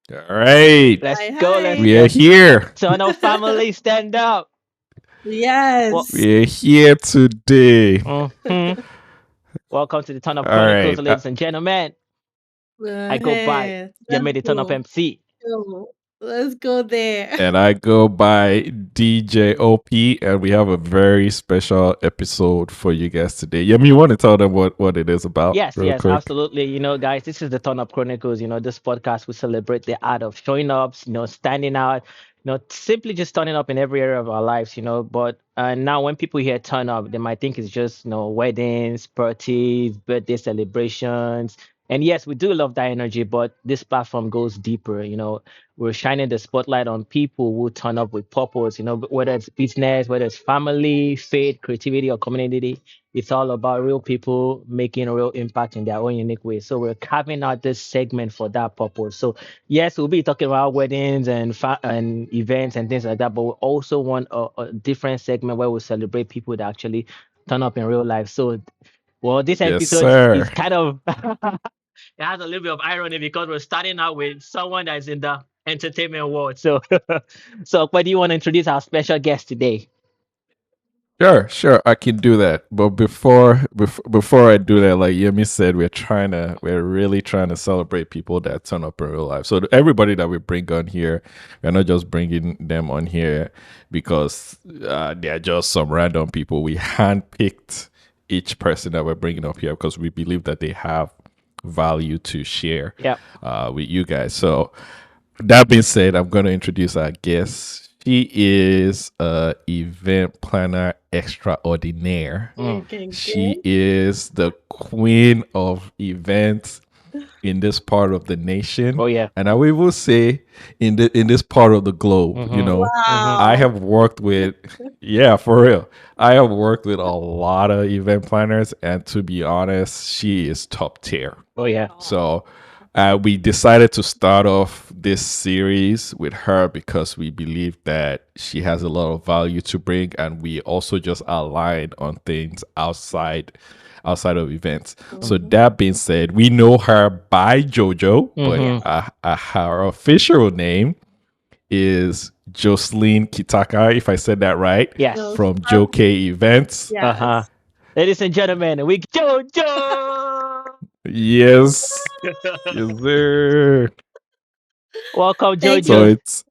All right. Let's Hi, go. Let's hi. We are go. here. Turn up family, stand up. Well, Yes. We are here today. mhm. Welcome to the Turn Up All Chronicles, right. ladies and gentlemen. I go by Hey, let's Yemitheturnup go. MC. Go. Let's go there. And I go by DJ OP, and we have a very special episode for you guys today. Yemi, you want to tell them what it is about, Yes, real yes, quick? absolutely. Guys, this is the Turn Up Chronicles. This podcast we celebrate the art of showing up, standing out, simply just turning up in every area of our lives, But now when people hear turn up, they might think it's just, weddings, parties, birthday celebrations. And yes, we do love that energy, but this platform goes deeper, We're shining the spotlight on people who turn up with purpose, whether it's business, whether it's family, faith, creativity, or community. It's all about real people making a real impact in their own unique way. So we're carving out this segment for that purpose. So yes, we'll be talking about weddings and events and things like that, but we also want a different segment where we celebrate people that actually turn up in real life. So well, this Yes, episode is sir. kind of it has a little bit of irony because we're starting out with someone that's in the entertainment world. So so what do you want to introduce our special guest today? Sure, I can do that. But before I do that, like Yemi said, we're really trying to celebrate people that turn up in real life. So everybody that we bring on here, we're not just bringing them on here because they're just some random people. We handpicked each person that we're bringing up here because we believe that they have value to share Yeah. with you guys. So that being said, I'm going to introduce our guest. She is a event planner extraordinaire. Mm. Okay, She good. is the queen of events in this part of the nation, Oh yeah. and I will even say in this part of the globe. Mm-hmm. Mm-hmm. I Wow. have worked with, yeah, for real. I have worked with a lot of event planners, and to be honest, she is top tier. Oh yeah. Oh, So we decided to start off this series with her because we believe that she has a lot of value to bring, and we also just align on things outside of events. So mhm. that being said, we know her by Jojo, but Yeah. Mm-hmm. her official name is Jocelyn Kitaka, if I said that right, So, Yes. from Jokay Events. Uh-huh. yes. Ladies and gentlemen, we Jojo. Yes, yes, sir. Welcome, Thank So you. Jojo. it's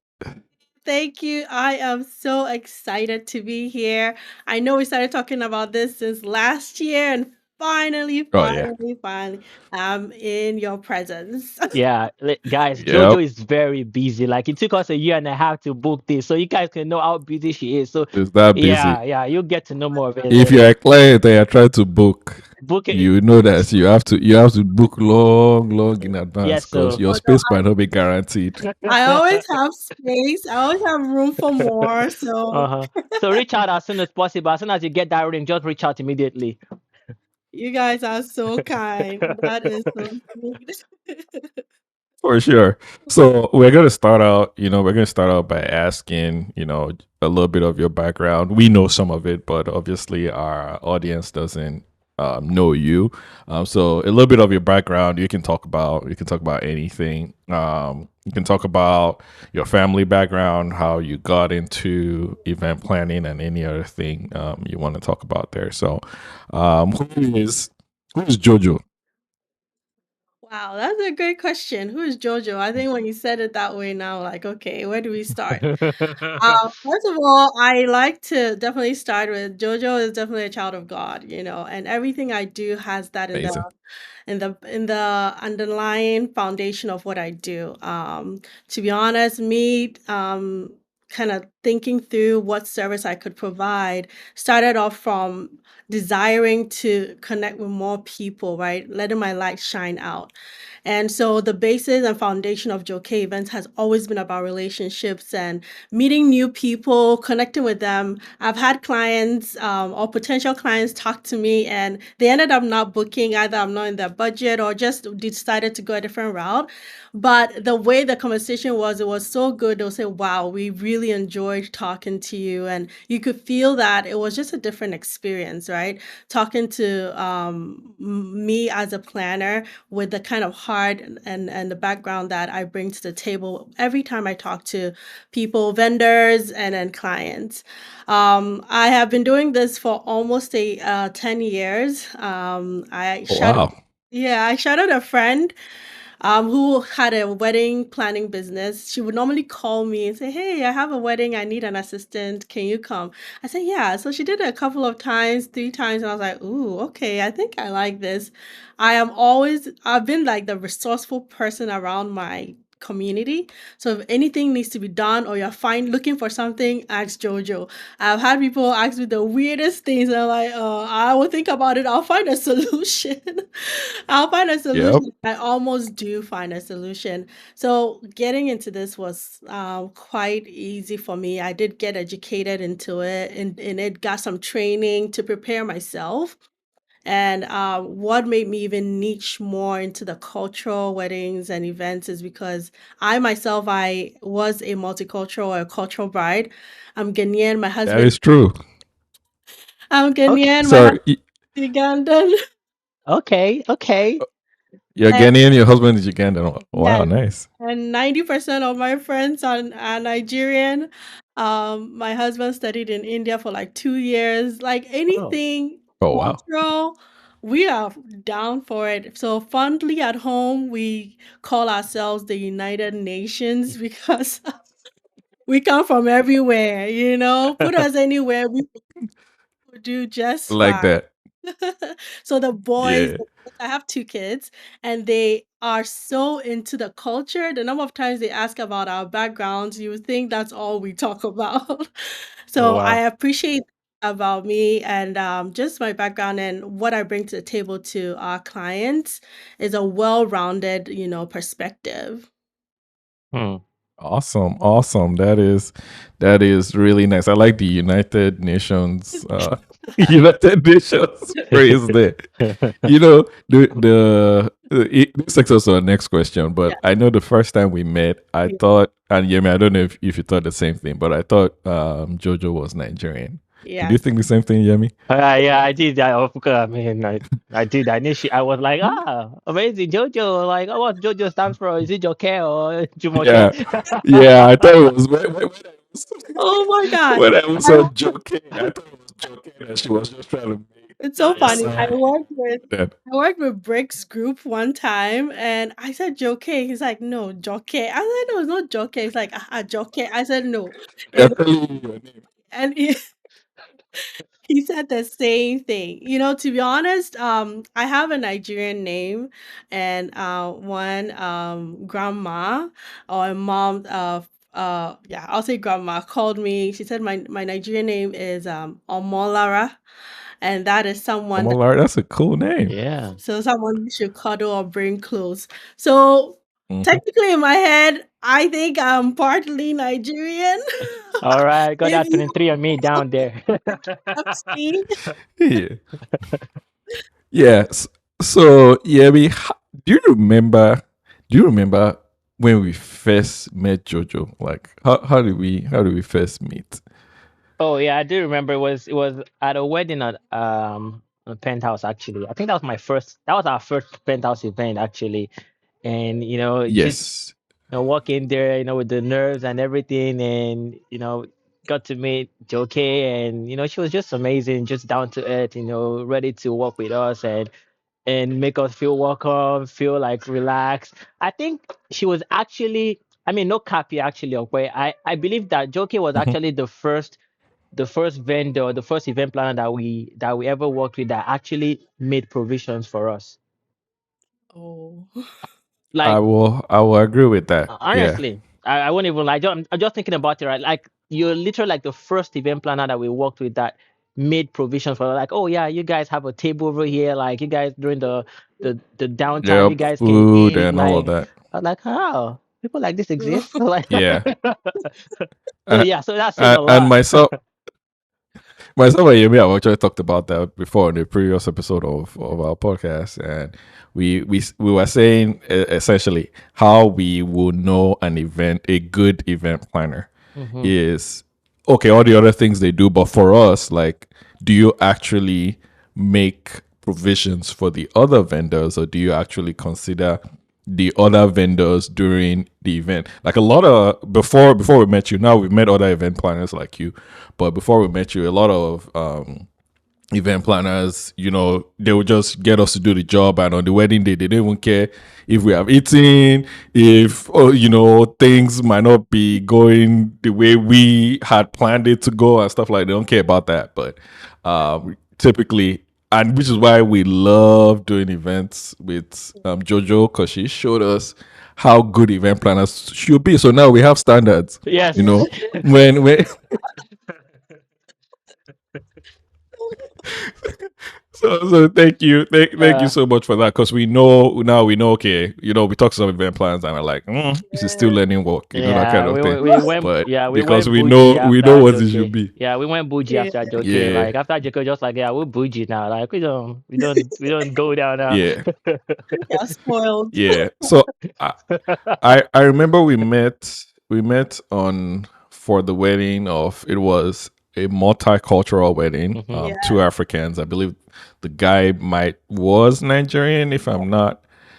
Thank you. I am so excited to be here. I know we started talking about this since last year, and finally, oh yeah, finally, finally, I'm in your presence. Yeah, guys, yep. Jojo is very busy. Like it took us a year and a half to book this, so you guys can know how busy she is. So, It's that busy. yeah, yeah, you'll get to know more of it If later. you're a client and you're trying to book, Book it. you know that you have to book long in advance Yes, because so. your Oh, no, space might not be guaranteed. I always have space. I always have room for more. So Uh-huh. So reach out as soon as possible. As soon as you get that ring, just reach out immediately. you guys are so kind. That is so sweet. For sure. So we're gonna start out by asking, a little bit of your background. We know some of it, but obviously our audience doesn't know you. So a little bit of your background. You can talk about anything. You can talk about your family background, how you got into event planning, and any other thing you want to talk about there. So, who is Jojo? Wow, that's a great question. Who is Jojo? I think when you said it that way now, like, okay, where do we start? First of all, I like to definitely start with Jojo is definitely a child of God, and everything I do has that in the Amazing. underlying foundation of what I do. To be honest, me kind of thinking through what service I could provide started off from desiring to connect with more people, right? Letting my light shine out. And so the basis and foundation of Jokay Events has always been about relationships and meeting new people, connecting with them. I've had clients or potential clients talk to me and they ended up not booking, either I'm not in their budget or just decided to go a different route. But the way the conversation was, it was so good. They'll say, wow, we really enjoyed enjoyed talking to you, and you could feel that it was just a different experience, right? Talking to me as a planner with the kind of heart and the background that I bring to the table every time I talk to people, vendors, and then clients. I have been doing this for almost 10 years. Oh, wow. Yeah, I shadowed a friend who had a wedding planning business. She would normally call me and say, "Hey, I have a wedding. I need an assistant. Can you come?" I said, "Yeah." So she did it a couple of times, 3 times, and I was like, "Ooh, okay. I think I like this." I've been like the resourceful person around my community. So if anything needs to be done or you're fine looking for something, ask Jojo. I've had people ask me the weirdest things, and I'm like, I will think about it. I'll find a solution. I'll find a Yep. solution. I almost do find a solution. So getting into this was quite easy for me. I did get educated into it, and it got some training to prepare myself. And what made me even niche more into the cultural weddings and events is because I was a multicultural or a cultural bride. I'm Ghanaian. My That husband. is true. I'm Okay. Ghanaian. My So husband is Ugandan. Okay. Okay. you're Ghanaian, your husband is Ugandan. Wow, Yes, nice. and 90% of my friends are Nigerian. My husband studied in India for like 2 years. Like Oh. anything Oh, wow. cultural, we are down for it. So fondly at home, we call ourselves the United Nations because we come from everywhere, you know? Put us anywhere, we will do just Like fine. that. So Yeah. I have 2 kids, and they are so into the culture. The number of times they ask about our backgrounds, you would think that's all we talk about. Oh So I wow. appreciate about me and just my background and what I bring to the table to our clients is a well-rounded, perspective. Hmm. Awesome. Awesome. That is really nice. I like the United Nations United Nations phrase there. You know, this takes us to our next question, Yeah, but I know the first time we met, I yeah, thought, and Yemi, I don't know if you thought the same thing, but I thought Jojo was Nigerian. Did you yes. think the same thing, Yemi? Yeah, I did. Of course, I mean, I did. Initially, I was like, amazing, Jojo. Like, oh, what Jojo stands for? Is it Joke or Jumoke? Yeah, yeah. I thought it was Oh my God. when I was I so joking. I thought it was joking that she was just trying to It's so make funny. sound that. I worked with Brick's group one time, and I said Jokay. He's like, "No, Jokay." I said, "No, it's not Jokay." He's like, Jokay." I said, "No," They're and telling you your name. and he said the same thing. To be honest, I have a Nigerian name, and one grandma or a mom yeah, I'll say grandma called me. She said my Nigerian name is Omolara, and that is someone Omolar, that's a cool name. Yeah. someone you should cuddle or bring close. So Hmm. technically in my head, I think I'm partly Nigerian. All right, got If that you 23 on me down there. have seen. Yeah. Yes. So, Yemi, do you remember? Do you remember when we first met Jojo? Like, how did we first meet? Oh yeah, I do remember. It was at a wedding at a penthouse actually. I think that was our first penthouse event actually. And just Yes. walk in there, with the nerves and everything, and got to meet Joke, and she was just amazing, just down to earth, ready to work with us and make us feel welcome, feel like relaxed. I think she was actually, I mean, no copy actually of where I believe that Joke was Mhm. actually the first vendor, the first event planner that we ever worked with that actually made provisions for us. Oh. I Like will. I will agree with that. Yeah. honestly, I won't even lie. I'm just thinking about it, right? Like you're literally like the first event planner that we worked with that made provisions for like, oh yeah, you guys have a table over here. Like you guys during the downtime, you Yep. guys can Food eat. and all of Like that. I was like, oh, people like this exist. Like Yeah. so Uh, yeah, so that's saying a and lot. myself and Yemi have actually talked about that before in the previous episode of our podcast, and we were saying essentially how we will know a good event planner Hmm. is okay, all the other things they do, but for us, like, do you actually make provisions for the other vendors, or do you actually consider the other vendors during the event? Like a lot of before we met you, now we've met other event planners like you, but before we met you, a lot of event planners, they would just get us to do the job, and on the wedding day, they didn't even care if we have eaten, if things might not be going the way we had planned it to go and stuff like. They don't care about that, but typically, and which is why we love doing events with Jojo, because she showed us how good event planners should be. So now we have standards. You Yes. know, when so thank you, thank you Yeah. so much for that, because we know, okay, we talk to some event plans and we're like, this is still learning work, that kind Yeah, of thing, but we because went we bougie know we know after what it should Jokay. be. Yeah, we went bougie Yeah, after Jokay. Yeah, Like after Jokay, just like, yeah, we're bougie now. Like we don't go down now. yeah, yeah, spoiled. yeah. So I remember we met on for the wedding of, it was a multicultural wedding, Hmm. two Yeah, Africans, I believe. The guy might was Nigerian, if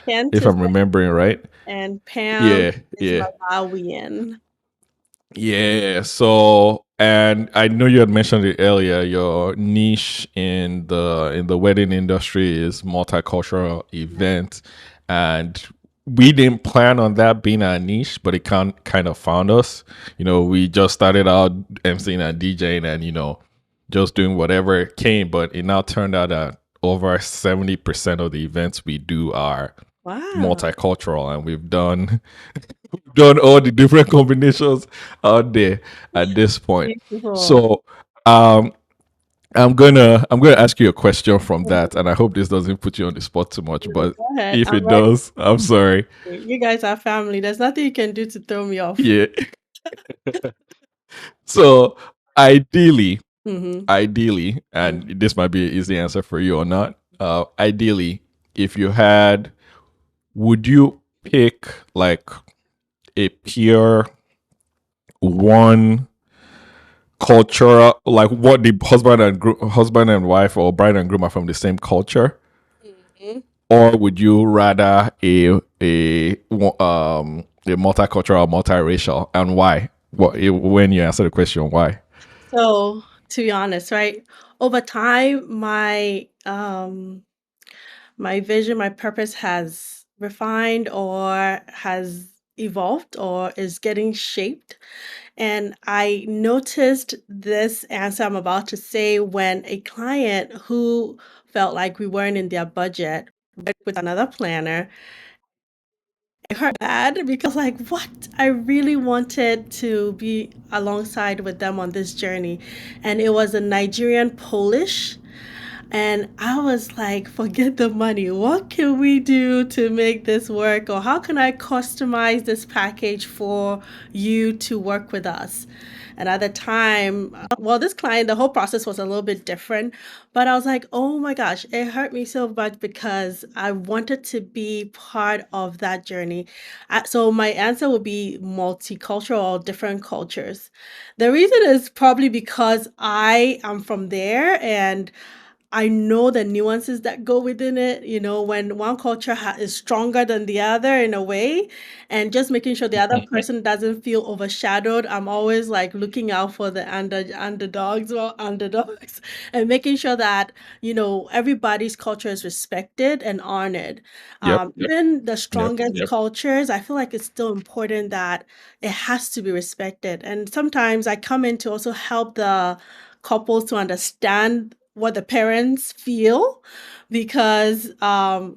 Kent is I'm remembering right. and Pam Yeah, is yeah, Malawian. yeah. So, and I know you had mentioned it earlier. Your niche in the wedding industry is multicultural event, and we didn't plan on that being our niche, but it kind of found us. We just started out emceeing and DJing, and just doing whatever came, but it now turned out that over 70% of the events we do are Wow. multicultural, and we've done all the different combinations out there at this point. Beautiful. So, um, I'm gonna ask you a question from that, and I hope this doesn't put you on the spot too much. But Go ahead. if I'm it ready. does, I'm sorry. You guys are family. There's nothing you can do to throw me off. Yeah. So ideally, Mm-hmm. ideally, and this might be an easy answer for you or not. Ideally, if you had, would you pick like a pure one cultural, like what the husband and wife or bride and groom are from the same culture, Mm-hmm. or would you rather a multicultural, multiracial, and why? When you answer the question, why? So, to be honest, right, over time, my vision, my purpose has refined or has evolved or is getting shaped. And I noticed this answer I'm about to say when a client who felt like we weren't in their budget worked with another planner. I heard bad because I was like, what? I really wanted to be alongside with them on this journey. And it was a Nigerian Polish, and I was like, forget the money. What can we do to make this work? Or how can I customize this package for you to work with us? And at the time, well, this client, the whole process was a little bit different. But I was like, oh my gosh, it hurt me so much because I wanted to be part of that journey. So my answer would be multicultural, different cultures. The reason is probably because I am from there and I know the nuances that go within it, when one culture is stronger than the other in a way, and just making sure the other person doesn't feel overshadowed. I'm always like looking out for the underdogs, and making sure that, everybody's culture is respected and honored. Yep, Even the yep, strongest cultures, I feel like it's still important that it has to be respected. And sometimes I come in to also help the couples to understand what the parents feel because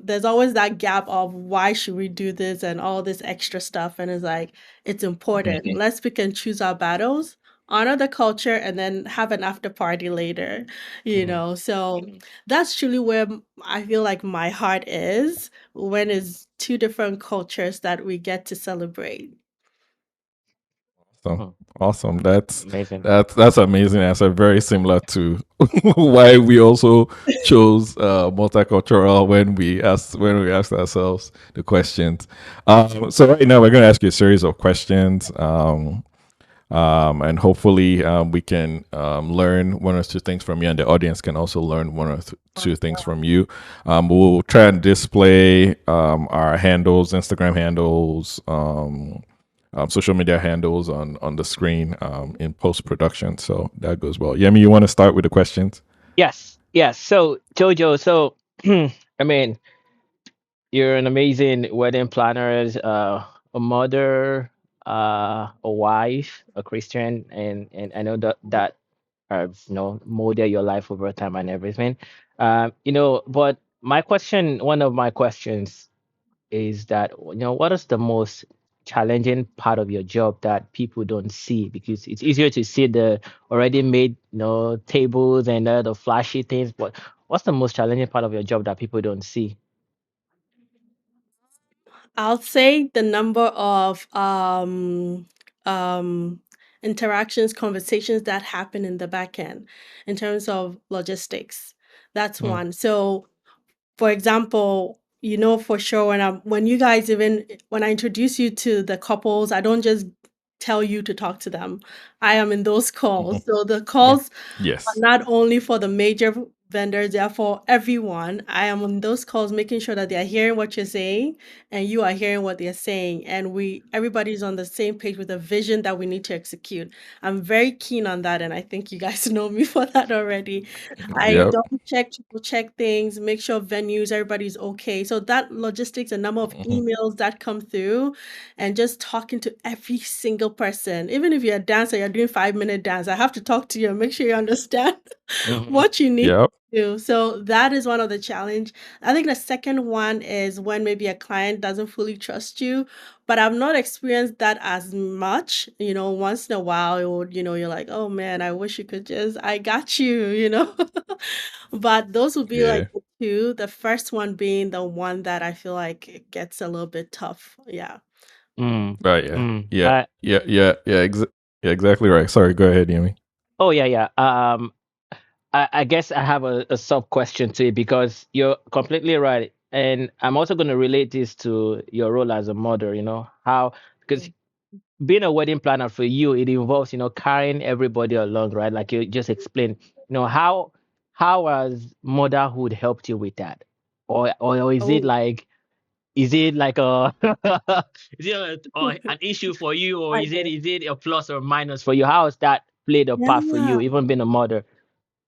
there's always that gap of why should we do this and all this extra stuff, and it's like it's important. Let's pick and choose our battles, honor the culture, and then have an after party later, Mhm. so that's truly where I feel like my heart is when it's two different cultures that we get to celebrate. awesome, Mhm. awesome. That's Amazing. that's that's amazing answer. Very similar to why we also chose multicultural when we asked ourselves the questions. So right now we're going to ask you a series of questions. And hopefully we can learn one or two things from you, and the audience can also learn one or two things from you. We'll try and display our handles, Instagram handles, social media handles on the screen in post production. So that goes well. Yemi, you want to start with the questions? Yes, yes. So Jojo, so I mean, you're an amazing wedding planner, a mother, a wife, a Christian, and I know that molded your life over time and everything. But my question, one of my questions is that, what is the most challenging part of your job that people don't see? Because it's easier to see the already made, tables and the flashy things, but what's the most challenging part of your job that people don't see? I'll say the number of um, interactions, conversations that happen in the back end in terms of logistics. That's Mm, one. So, for example, you know for sure when you guys even when I introduce you to the couples, I don't just tell you to talk to them. I am in those Mhm. calls. So the yeah. calls Yes. not only for the major vendors, they are for everyone. I am on those calls making sure that they are hearing what you're saying and you are hearing what they're saying. And everybody's on the same page with a vision that we need to execute. I'm very keen on that. And I think you guys know me for that already. I Yep. double check, triple check things, make sure venues, everybody's okay. So that logistics, a number of Hmm. emails that come through and just talking to every single person. Even if you're a dancer, you're doing 5 minute dance, I have to talk to you and make sure you understand Hmm. what you need Yep. to do. So that is one of the challenge. I think the second one is when maybe a client doesn't fully trust you, but I've not experienced that as much. Once in a while, you're like, oh man, I wish you could just, I got you. But those would be like Yeah. the two. The first one being the one that I feel like it gets a little bit tough. Yeah. Mm, Right. Yeah. mm. Yeah. Yeah. Yeah. Yeah. Yeah. Exactly right. Sorry. Go ahead, Yemi. Oh yeah, yeah. I guess I have a sub question to it because you're completely right. And I'm also going to relate this to your role as a mother, how, because being a wedding planner for you, it involves, carrying everybody along, right? Like you just explained, how has motherhood helped you with that? Or Oh, is it like a, is it or an issue for you, or I is it, do. is it a plus or minus for you? How has that played a part for Yeah. you, even being a mother?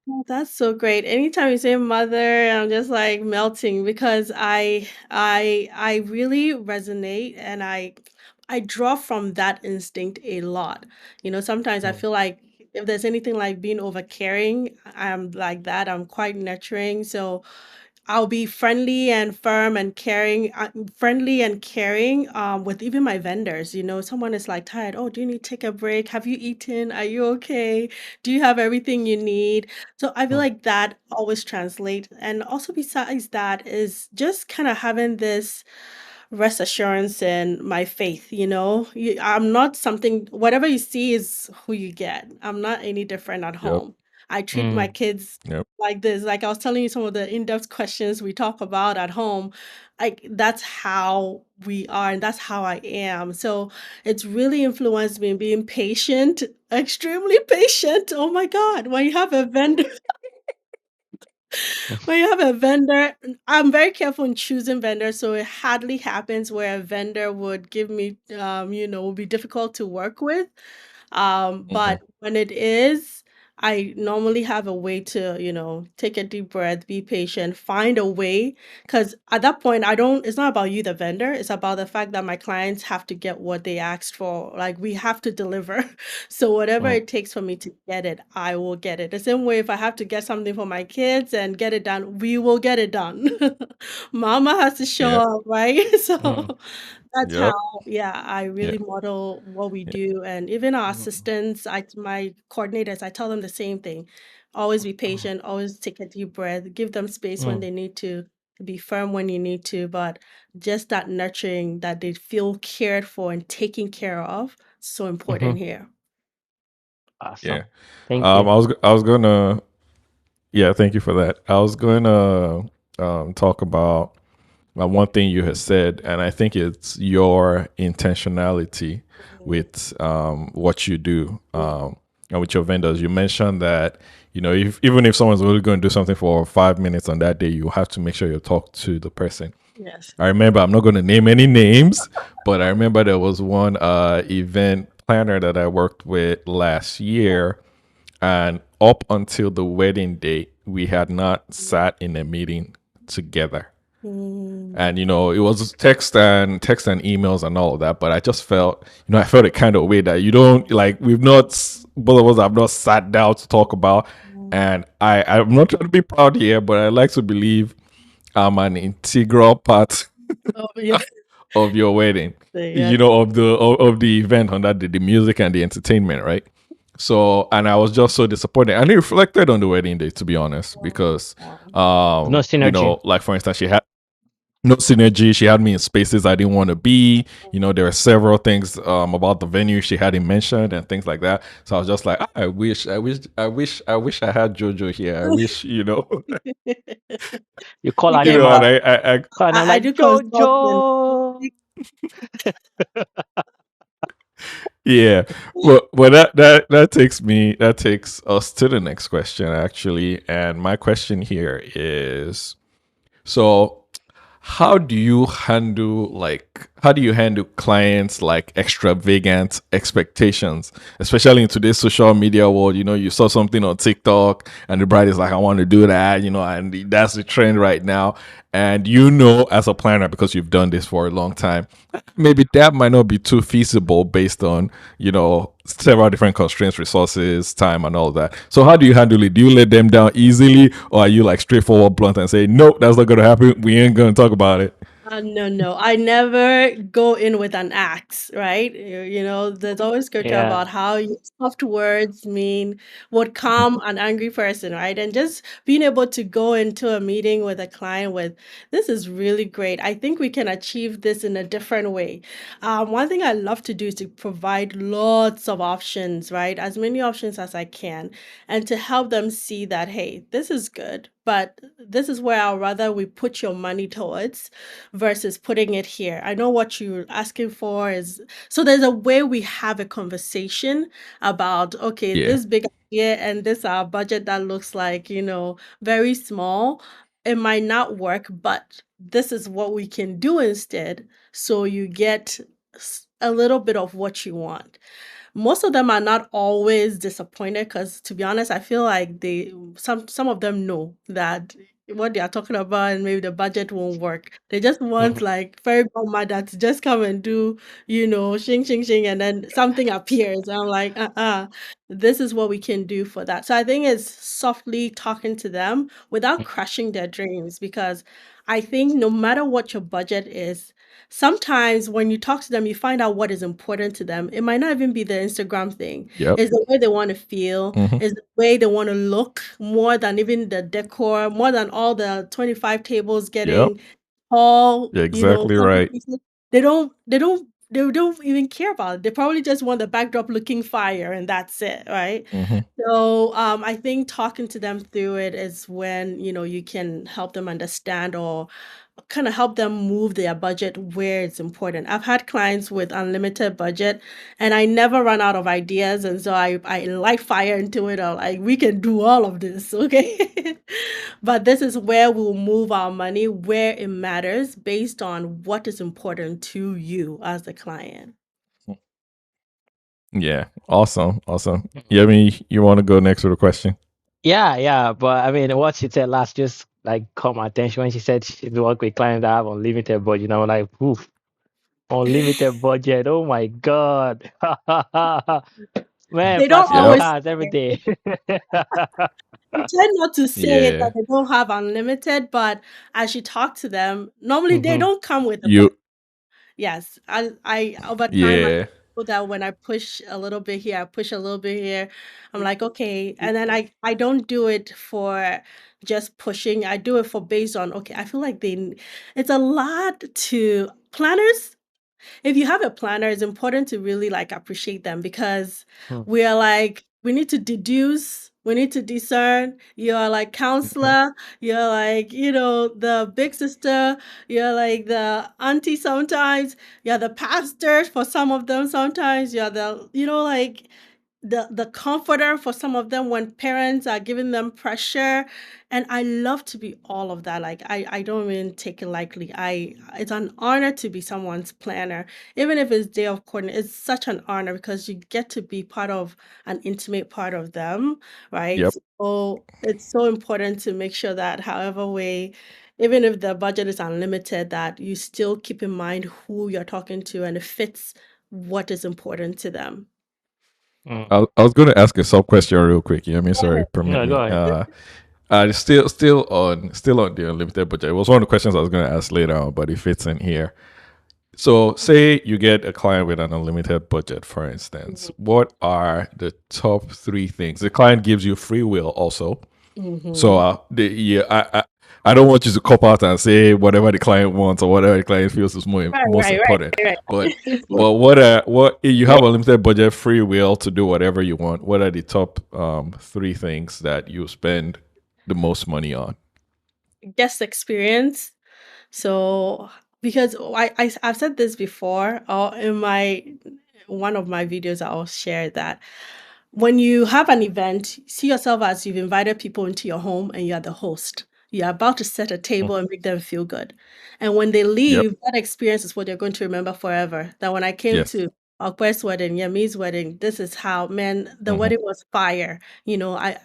Oh, that's so great. Anytime you say mother, I'm just like melting because I really resonate and I draw from that instinct a lot. Sometimes I Mm, feel like if there's anything like being over caring, I'm like that. I'm quite nurturing. So I'll be friendly and caring with even my vendors. Someone is like tired. Oh, do you need to take a break? Have you eaten? Are you okay? Do you have everything you need? So I feel mm, like that always translates. And also besides that is just kind of having this rest assurance in my faith. I'm not something, whatever you see is who you get. I'm not any different at Yep. home. I treat my mm, kids Yep. like this. Like I was telling you some of the in-depth questions we talk about at home. Like that's how we are and that's how I am. So it's really influenced me in being patient, extremely patient. Oh my God. When you have a vendor, I'm very careful in choosing vendors, so it hardly happens where a vendor would give me, would be difficult to work with. Hmm. But when it is, I normally have a way to, take a deep breath, be patient, find a way. Because at that point, it's not about you, the vendor. It's about the fact that my clients have to get what they asked for. Like we have to deliver. So whatever mm, it takes for me to get it, I will get it. The same way if I have to get something for my kids and get it done, we will get it done. Mama has to show Yep. up, right? mm, So that's how, Yep. yeah, I Yeah. really model what we do. And even our mm, assistants, my coordinators, I tell them the same thing. Always be mm, patient, always take a deep breath, give them space when mm, they need to, be firm when you need to, but just that nurturing that they feel cared for and taken care of, so important mhm. here. Yeah. Awesome. Thank you. I was gonna. Yeah. Thank you for that. I was gonna talk about one thing you have said, and I think it's your intentionality Mhm. with what you do Mm. and with your vendors. You mentioned that, if even if someone's only going to do something for 5 minutes on that day, you have to make sure you talk to the person. Yes. I remember, I'm not going to name any names, but I remember there was one event planner that I worked with last year, and up until the wedding date, we had not sat in a meeting together. Mm. And it was text and emails and all of that. But I just felt, I felt a kind of way that you don't like. Both of us have not sat down to talk about. Mm. And I'm not trying to be proud here, but I like to believe I'm an integral part Oh, yeah. of your wedding, Yes. of the event on that day, the music and the entertainment, right? So, and I was just so disappointed, and it reflected on the wedding day, to be honest, because, No synergy. like for instance, she had no synergy. She had me in spaces I didn't want to be. There were several things about the venue she hadn't mentioned and things like that. So I was just like, I wish I had Jojo here. I wish, You call You her can name, and I call her name I like do consulting. Jojo. yeah. Well, that takes us to the next question actually, and my question here is, so how do you handle clients like extravagant expectations, especially in today's social media world? You saw something on TikTok and the bride is like, I want to do that, and that's the trend right now. And as a planner, because you've done this for a long time, maybe that might not be too feasible based on several different constraints, resources, time, and all that. So how do you handle it? Do you let them down easily, or are you like straightforward, blunt, and say, nope, that's not going to happen, we ain't going to talk about it? No, no. I never go in with an axe, right? There's always scripture Yeah. about how soft words mean would calm an angry person, right? And just being able to go into a meeting with a client with, this is really great. I think we can achieve this in a different way. One thing I love to do is to provide lots of options, right? As many options as I can, and to help them see that, hey, this is good, but this is where I'd rather we put your money towards versus putting it here. I know what you're asking for is, so there's a way we have a conversation about, okay, Yeah. this big idea and this our budget that looks like, very small. It might not work, but this is what we can do instead. So you get a little bit of what you want. Most of them are not always disappointed because, to be honest, I feel like some of them know that what they are talking about and maybe the budget won't work. They just want Mhm. like fairy godmother to just come and do, shing shing shing, and then something appears. I'm like, this is what we can do for that. So I think it's softly talking to them without crushing their dreams, because I think no matter what your budget is, sometimes when you talk to them, you find out what is important to them. It might not even be the Instagram thing. Yep. It's the way they want to feel, Hmm. it's the way they want to look more than even the decor, more than all the 25 tables Yep. getting all, You're exactly right. centerpieces. They don't even care about it. They probably just want the backdrop looking fire and that's it, right? Hmm. So I think talking to them through it is when you can help them understand or kind of help them move their budget where it's important. I've had clients with unlimited budget and I never run out of ideas. And so I light fire into it. I'm like, we can do all of this, okay? But this is where we'll move our money where it matters based on what is important to you as the client. Yeah. Awesome. Awesome. Yeah, I mean, you want to go next with a question? Yeah, yeah. But I mean, what she said last just like caught my attention when she said she work with clients that have unlimited budget. Like, oof, unlimited budget. Oh my God. Man, They don't flashing your Yep. always cards every day. They tend not to say it that Yeah. they don't have unlimited, but as you talk to them, normally they Hmm. don't come with a budget. You. Yes, I over time I Yeah. know that when I push a little bit here, I push a little bit here. I'm like, okay, and then I don't do it for just pushing. I do it for based on, okay, I feel like it's a lot to planners. If you have a planner, it's important to really like appreciate them because Hmm. we are like we need to deduce, we need to discern. You're like Okay. counselor, you're like, the big sister, you're like the auntie sometimes, you're the pastor for some of them sometimes, you're the, like the comforter for some of them when parents are giving them pressure. And I love to be all of that. Like I don't even take it lightly. I It's an honor to be someone's planner. Even if it's day of court, it's such an honor because you get to be part of an intimate part of them, right? Yep. So it's so important to make sure that however way, even if the budget is unlimited, that you still keep in mind who you're talking to and it fits what is important to them. Mm. I was going to ask a sub question real quick. You know what I mean? Go Sorry, ahead. permit No, go me. ahead. Still on the unlimited budget. It was one of the questions I was going to ask later on, but it fits in here. So, say you get a client with an unlimited budget, for instance. Mhm. What are the top three things? The client gives you free will also. So, Mhm. I don't want you to cop out and say whatever the client wants or whatever the client feels is Right, most right, right, important. right. But what if you have unlimited budget, free will to do whatever you want? What are the top three things that you spend the most money on? Guest experience. So, because I've said this before, in my one of my videos, I'll share that when you have an event, see yourself as you've invited people into your home and you're the host. You're about to set a Mm. table and make them feel good. And when they Yep. leave, that experience is what they're going to remember forever. That when I came Yes. to Okwe's wedding, Yemi's wedding, this is how, man, the Hmm. wedding was fire.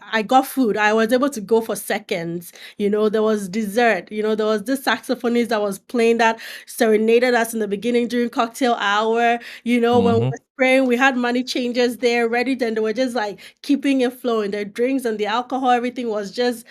I got food. I was able to go for seconds. There was dessert. There was this saxophonist that was playing that serenaded us in the beginning during cocktail hour. When we Hmm. were spraying, we had money changers there ready, and they were just like keeping it flowing. The drinks and the alcohol, everything was just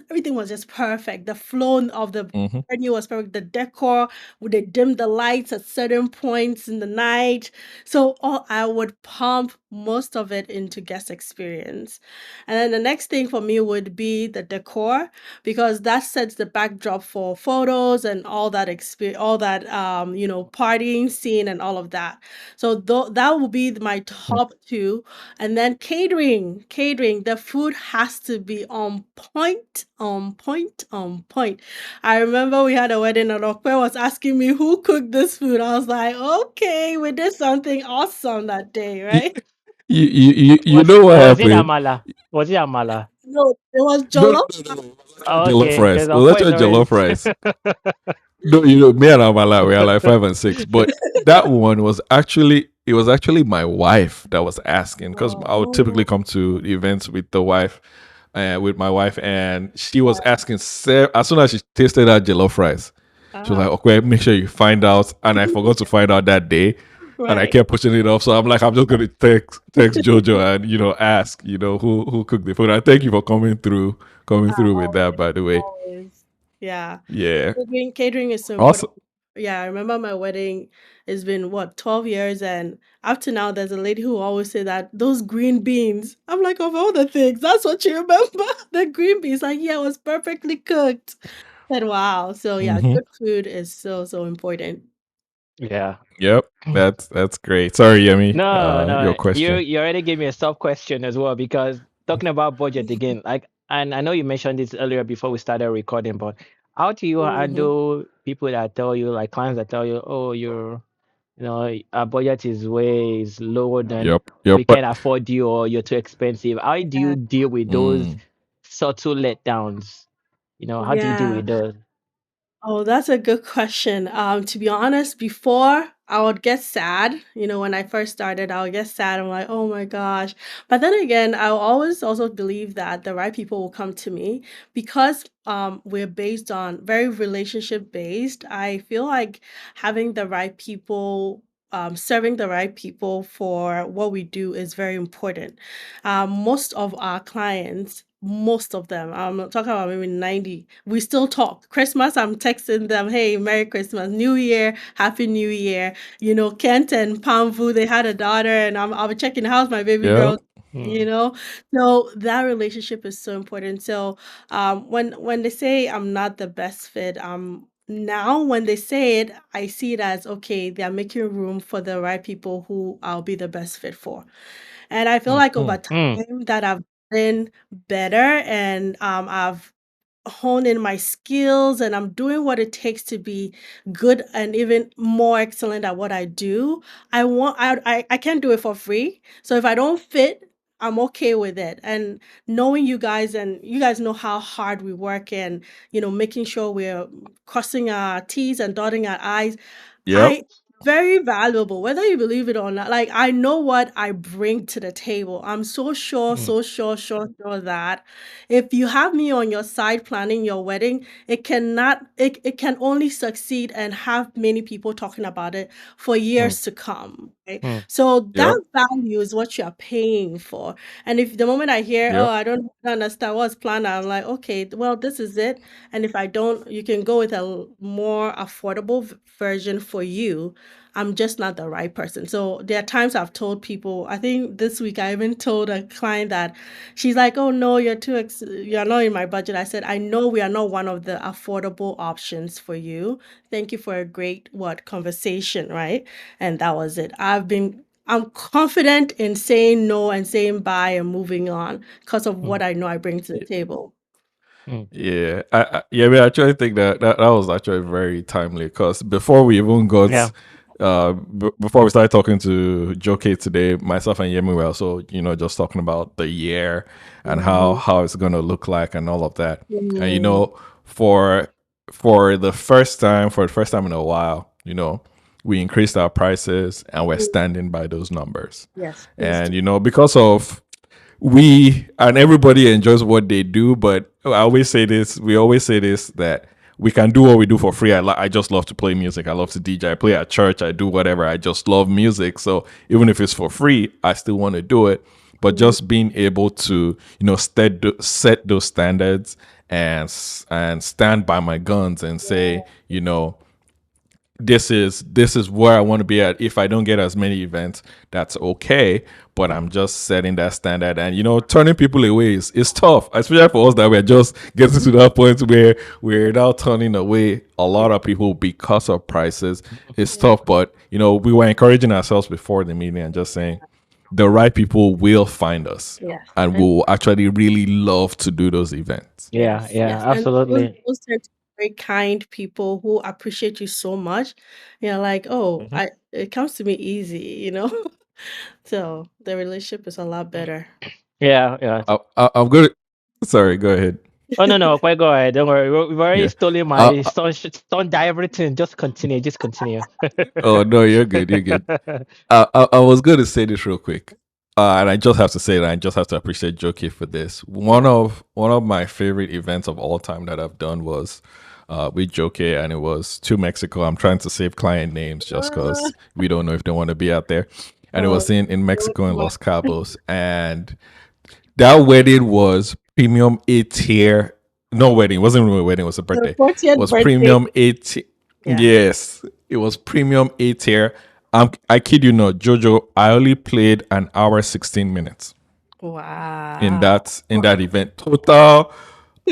everything was just perfect. The flow of the Hmm. venue was perfect. The decor, they dimmed the lights at certain points in the night. So all I would pump most of it into guest experience. And then the next thing for me would be the decor because that sets the backdrop for photos and all that experience, all that partying scene and all of that. So that will be my top two. And then catering, the food has to be on point, on point, on point. I remember we had a wedding and Okwe was asking me who cooked this food. I was like, okay, we did something awesome that day, You, right? you Was know what was it happened? amala? Was it amala? No, it was No, no, jollof. no, no. It was actually Oh, jollof okay, rice. because It was Okwe is actually already. jollof rice. No, me and Amala, we are like 5 and 6. But that one was actually, it was actually my wife that was asking because I would typically Oh, come to events with the wife, with my wife, and she was yeah. asking as soon as she tasted that jollof rice, she was Ah, like, "Okay, make sure you find out." And I forgot to find out that day, and I right. kept pushing it off. So I'm like, I'm just gonna text Jojo and ask who cooked the food. And thank you for coming through with that. Always, By the way, always. Yeah. yeah, Catering is so important. awesome. Yeah, I remember my wedding has been what, 12 years, and up to now there's a lady who always say that those green beans. I'm like, of all the things, that's what you remember? The green beans. Like, yeah, it was perfectly cooked. And wow. So yeah, Hmm. good food is so, so important. Yeah. Yep, that's great. Sorry, Yemi. No, Your no, you question. you already gave me a sub question as well because talking about budget again, like, and I know you mentioned this earlier before we started recording, but how do you Mhm. handle people that tell you, like clients that tell you, oh, our budget is lower than Yep, yep. we can afford you, or you're too expensive. How do Yeah. you deal with those Mm, subtle letdowns? How do you deal Yeah. with those? Oh, that's a good question. To be honest, before I would get sad, when I first started, I would get sad. I'm like, oh my gosh. But then again, I always also believe that the right people will come to me because we're based on very relationship based. I feel like having the right people, serving the right people for what we do is very important. Most of our clients, most of them, I'm not talking about maybe 90, we still talk. Christmas, I'm texting them, hey, Merry Christmas, New Year, Happy New Year. Kent and Pamvu, they had a daughter, and I'll be checking how's my baby yep. girl. You know, so that relationship is so important. So, when they say I'm not the best fit, now when they say it, I see it as okay, they are making room for the right people who I'll be the best fit for. And I feel mm, like over mm, mm, time that I've been better and I've hone in my skills and I'm doing what it takes to be good and even more excellent at what I do. I can't do it for free. So if I don't fit, I'm okay with it. And knowing you guys and you guys know how hard we work and making sure we're crossing our T's and dotting our I's. Yep. I very valuable, whether you believe it or not. Like I know what I bring to the table. I'm mm, so sure that if you have me on your side planning your wedding, it can only succeed and have many people talking about it for mm, years to come. Right? mm, So that Yep. value is what you're paying for. And if the moment I hear, oh, Yep. I don't understand what's planned, I'm like, okay, well, this is it. And if I don't, you can go with a more affordable version for you. I'm just not the right person. So there are times I've told people, I think this week I even told a client that she's like, "Oh no, you're not in my budget." I said, "I know we are not one of the affordable options for you. Thank you for a great conversation, right?" And that was it. I'm confident in saying no and saying bye and moving on because of what mm, I know I bring to the table. mm. Yeah, yeah, we actually think that was actually very timely because before we even got, Yeah. before we started talking to Jokay today, myself and Yemi were also, just talking about the year and Mhm. how it's gonna look like and all of that. And Mm. for for the first time in a while, we increased our prices and we're Mm. standing by those numbers. Yes, please do. And because of we and everybody enjoys what they do, but we always say this, that we can do what we do for free. I just love to play music. I love to DJ. I play at church. I do whatever. I just love music. So even if it's for free, I still want to do it. But Mhm. just being able to set those standards and stand by my guns and say, this is where I want to be at. If I don't get as many events, that's okay. But I'm just setting that standard, and turning people away is tough, especially for us that we're just getting to that point where we're now turning away a lot of people because of prices. It's Yeah. tough, but we were encouraging ourselves before the meeting and just saying the right people will find us, Yes. and And we'll actually really love to do those events. Yeah. yes, Yeah. yes. And Absolutely. those tend to be very kind people who appreciate you so much. You're like, oh, Mhm. I it comes to me easy. So the relationship is a lot better. Yeah. Yeah. I'm good. Sorry, go ahead. Oh no, no, quite go ahead. Don't worry. We've already Yeah. stolen my Uh, stone die everything. Just continue. Just continue. Oh no, you're good. You're good. I was going to say this real quick, and I just have to say that I just have to appreciate Joki for this. One of my favorite events of all time that I've done was with Joki, and it was to Mexico. I'm trying to save client names just Uh, because we don't know if they want to be out there, and it oh, was in so Mexico in much. Los Cabos, and that wedding was premium A tier. No wedding, it wasn't really a wedding, it was a The birthday. It 40th was birthday. premium A tier. Yeah. Yes, it was premium A tier. I kid you not, Jojo, I only played an hour 16 minutes in Wow. that event. Total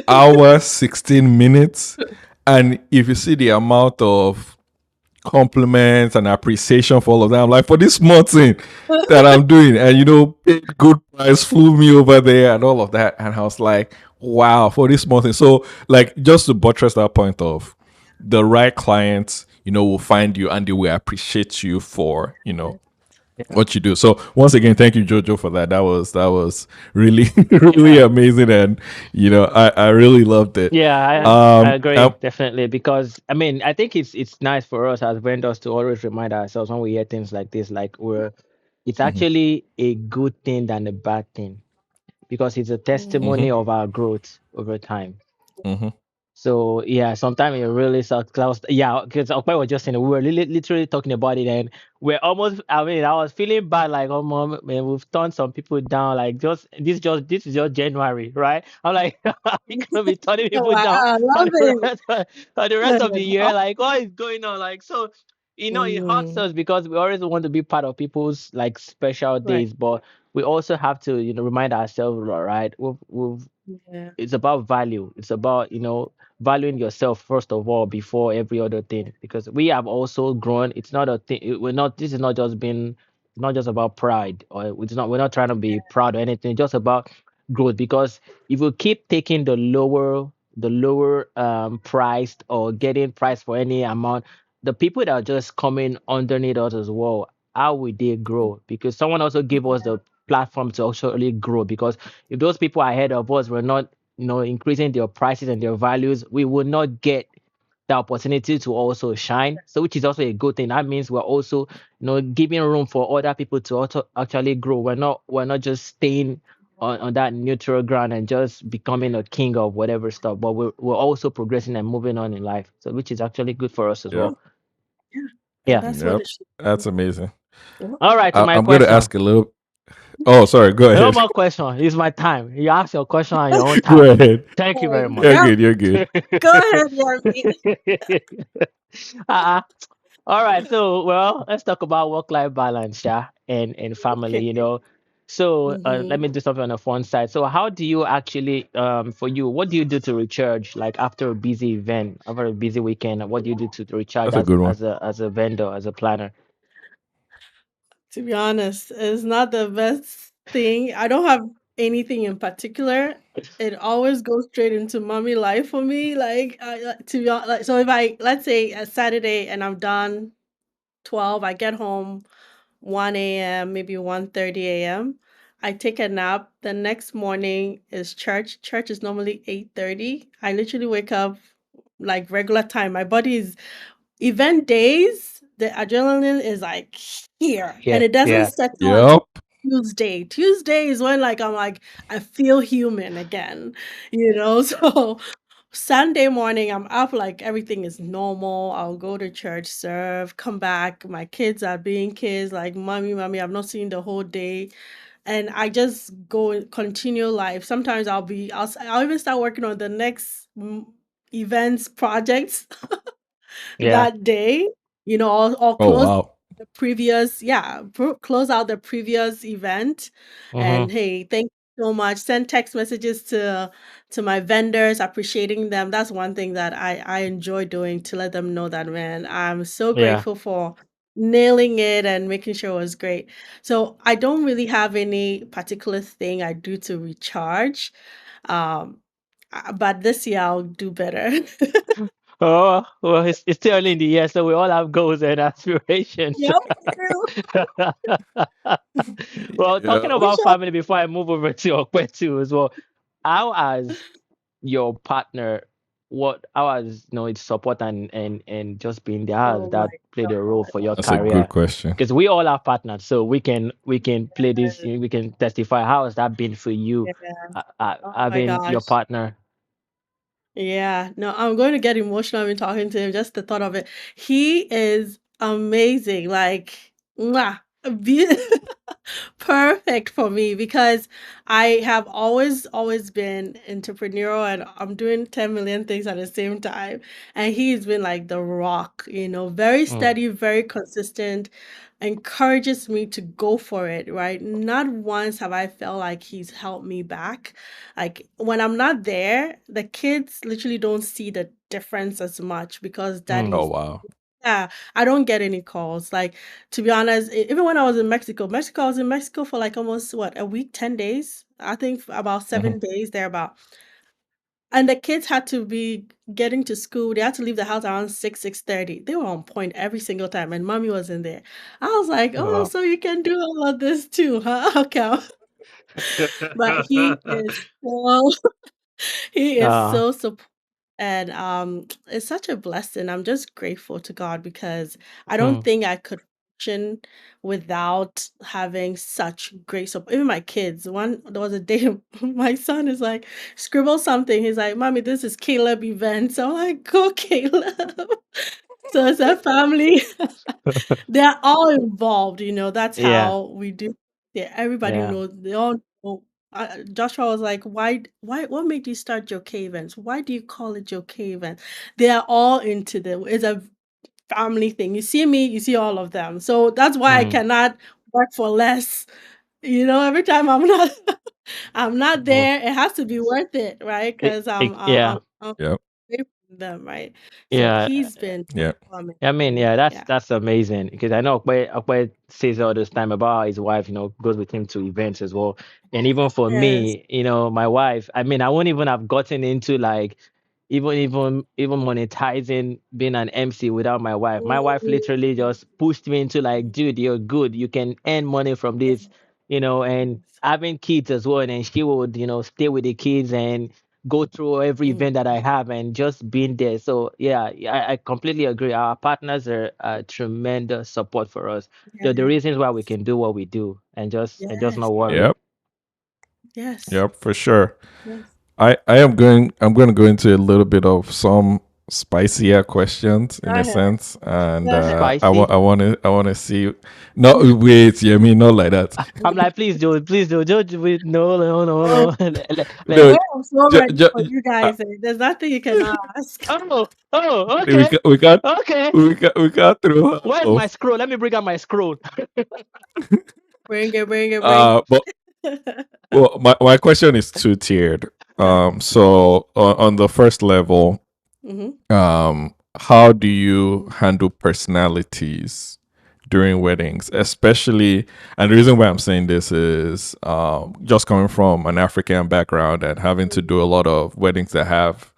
hour 16 minutes. And if you see the amount of compliments and appreciation for all of that. I'm like, for this small thing that I'm doing, and paid good price, flew me over there and all of that. And I was like, wow, for this small thing. So, like, just to buttress that point of the right clients, will find you and they will appreciate you for, Yeah. what you do. So once again, thank you, Jojo, for that. That was really, really Yeah. amazing. And I really loved it. Yeah, I Um, agree um definitely because I mean I think it's nice for us as vendors to always remind ourselves when we hear things like this, like it's mhm, actually a good thing than a bad thing because it's a mhm, testimony of our growth over time. mhm. So yeah, sometimes it really sucks. Yeah, because Okpa was just saying we were literally talking about it, and we're almost. I mean, I was feeling bad, like, oh mom, man, we've turned some people down. Like, this is just January, right? I'm like, we gonna be turning people Wow, down I on love the it. rest, on the rest of the year. Like, what is going on? Like, so it hurts Mhm. us because we always want to be part of people's like special Right. days, but we also have to, remind ourselves, right? We've Yeah. it's about value. It's about, valuing yourself first of all before every other thing. Because we have also grown. It's not a thing. We're not. This is not just been It's not just about pride, or it's not. We're not trying to be proud or anything. It's just about growth. Because if we keep taking the lower priced or getting priced for any amount, the people that are just coming underneath us as well, how will they grow? Because someone also gave us the platform to actually grow. Because if those people ahead of us were not, increasing their prices and their values, we would not get the opportunity to also shine. So which is also a good thing. That means we're also, giving room for other people to also actually grow. We're not just staying on that neutral ground and just becoming a king of whatever stuff, but we're also progressing and moving on in life. So which is actually good for us as Yep. well. Yeah, and Yeah. that's what Yep. it should That's be. amazing. Yep. All right, to my I'm going to question. ask a little. Oh, sorry. Go No ahead. more question. It's my time. You ask your question on your own Go time. ahead. Thank you very You're much. Yep. good. You're good. Go ahead, Yemi. uh, all right. So, well, let's talk about work-life balance, yeah, and family. Okay. So let Hmm. me do something on the fun side. So, how do you actually, for you, what do you do to recharge? Like after a busy event, after a busy weekend, what do you do to recharge That's a as good one. a vendor, as a planner? To be honest, it's not the best thing. I don't have anything in particular. It always goes straight into mommy life for me. To be honest, like, so if I let's say a Saturday and I'm done 12, I get home 1 a.m., maybe 1:30 a.m. I take a nap. The next morning is church. Church is normally 8:30. I literally wake up like regular time. My body is event days, the adrenaline is like here and Yeah, it doesn't yeah. settle until Yep. Tuesday. Tuesday is when like I'm like I feel human again, So Sunday morning I'm up like everything is normal. I'll go to church, serve, come back. My kids are being kids, like mommy, I'm not seeing the whole day. And I just go and continue life. Sometimes I'll even start working on the next events projects Yeah. that day, or Oh, close wow. the previous, yeah, close out the previous event. Mm-hmm. And hey, thank you so much. Send text messages to my vendors, appreciating them. That's one thing that I enjoy doing, to let them know that, man, I'm so Yeah. grateful for nailing it and making sure it was great. So I don't really have any particular thing I do to recharge. Um, but this year I'll do better. Oh, well, it's still early in the year, so we all have goals and aspirations. Yep, true. Well, talking Yeah. We about shall. family before I move over to Okwetu as well. How has your partner, how has its support and just being there, how has Oh my that played a role god. for your That's a good career? question. Because we all have partners, so we can play this, we can testify. How has that been for you, Yeah. Oh my having your gosh. partner? Yeah. No, I'm going to get emotional when talking to him, just the thought of it. He is amazing. Like, mwah, be- perfect for me because I have always been entrepreneurial and I'm doing 10 million things at the same time. And he's been like the rock, very Mm, steady, very consistent, encourages me to go for it, right? Not once have I felt like he's held me back. Like when I'm not there, the kids literally don't see the difference as much because mm, Oh, daddy's, wow. yeah, I don't get any calls. Like, to be honest, even when I was in Mexico, I was in Mexico for like almost what, a week, 10 days. I think about mhm. 7 days there about. And the kids had to be getting to school. They had to leave the house around 6:30. They were on point every single time, and mommy was in there. I was like, oh, Wow. so you can do all of this too, huh? Okay. But he is so he is uh, so supportive. And it's such a blessing. I'm just grateful to God because I don't hmm, think I could function without having such great support. Even my kids. There was a day my son is like, scribble something. He's like, Mommy, this is Caleb event. So I'm like, go Caleb. So it's a family. They're all involved, that's yeah, how we do. Yeah, everybody yeah. knows. They all know. Joshua was like, what made you start Jokay Events? Why do you call it Jokay Events? They are all into them. It's a family thing. You see me, you see all of them. So that's why I Mm, cannot work for less. Every time I'm not mm. there, it has to be worth it, right? Because Yeah. I'm Yep. them, right? So Yeah, he's been Yeah. I mean, yeah, that's yeah. that's amazing because I know Okwe says all this time about how his wife, goes with him to events as well. And even for Yes. me, my wife, I mean, I wouldn't even have gotten into like even monetizing being an MC without my wife. My wife literally Mm, just pushed me into like, dude, you're good. You can earn money from yes, this, and having kids as well. And she would, stay with the kids and go through every mm, event that I have and just being there. So yeah, I completely agree. Our partners are tremendous support for us. They're the yes, reasons why we can do what we do and just yes, not worry. Yep. yes, Yep. For sure. yes. I'm going to go into a little bit of some spicier questions Go in a ahead. sense, and Go ahead. Spicy. I want to see. No, wait, yeah, me not like that. I'm like, please do, Jojo, wait, no, no, no, Oh, no. No, well, I'm so ju- ready ju- for you uh, guys. There's nothing you can ask. Okay, we can't okay. we can't throw her Where's my off. scroll? Let me bring out my scroll. Bring it, bring it, bring But it. well, my question is two tiered. So on the first level, Hmm. how do you handle personalities during weddings, especially? And the reason why I'm saying this is just coming from an African background and having to do a lot of weddings that have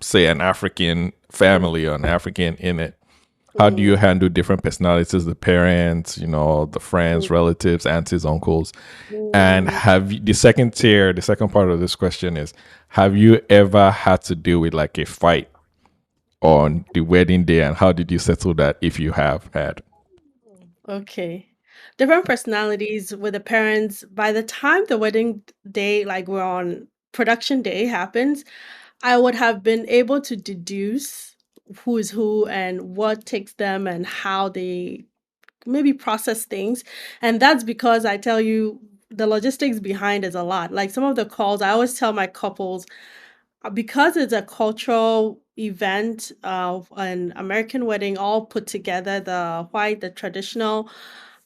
say an African family or an African in it. How do you handle different personalities, the parents, the friends, relatives, aunties, uncles? And the second tier, the second part of this question is, have you ever had to deal with like a fight on the wedding day, and how did you settle that if you have had? Okay. Different personalities with the parents. By the time the wedding day, like we're on production day happens, I would have been able to deduce who is who and what takes them and how they maybe process things. And that's because I tell you, the logistics behind is a lot. Like some of the calls, I always tell my couples, because it's a cultural event of an American wedding all put together, the white, the traditional,